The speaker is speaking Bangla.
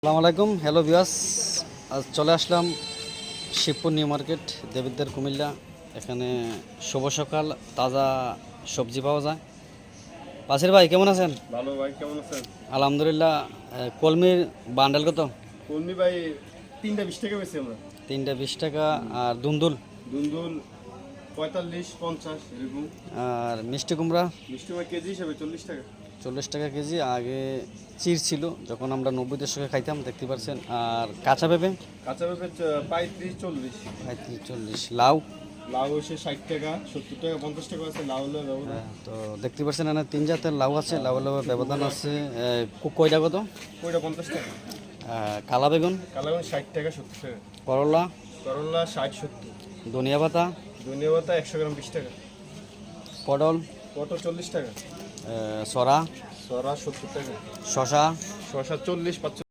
আসসালামু আলাইকুম, হ্যালো ভিউয়ার্স। আজ চলে আসলাম শিবপুর নিউ মার্কেট, দেবিদ্দার, কুমিল্লা। এখানে শুভ সকাল, তাজা সবজি পাওয়া যায়। পাশের ভাই কেমন আছেন? ভালো ভাই, কেমন আছেন? আলহামদুলিল্লাহ। কলমির বান্ডেল কত? কলমি ভাই 3টা 20 টাকা বেশি আমরা। 3টা 20 টাকা। আর দুন্দুল? দুন্দুল 45-50 এরকম। আর মিষ্টি কুমড়া? মিষ্টি ভাই কেজি হিসাবে 40 টাকা। 40 টাকা কেজি। আগে চির ছিল, যখন আমরা 90 দশকে খাইতাম, দেখতে পাচ্ছেন। আর কাঁচা পেঁপে? কাঁচা পেঁপে 35-40। 35-40। লাউ? লাউ হচ্ছে 60 টাকা, 70 টাকা, 50 টাকা আছে লাউ হলে ব্যবধান। তো দেখতে পাচ্ছেন এখানে 3 জাতের লাউ আছে। লাউ ব্যবধান আছে। কয়টা কত? কইটা 50 টাকা। কালা বেগুন? কালা বেগুন 60 টাকা, 70 টাকা। করলা? করলা 60-70। ধনিয়া পাতা? ধনিয়া পাতা 100 গ্রাম 20 টাকা। পটল? পটল 40 টাকা। সরা? সরা 70 টাকা। শশা? শসা 40-45।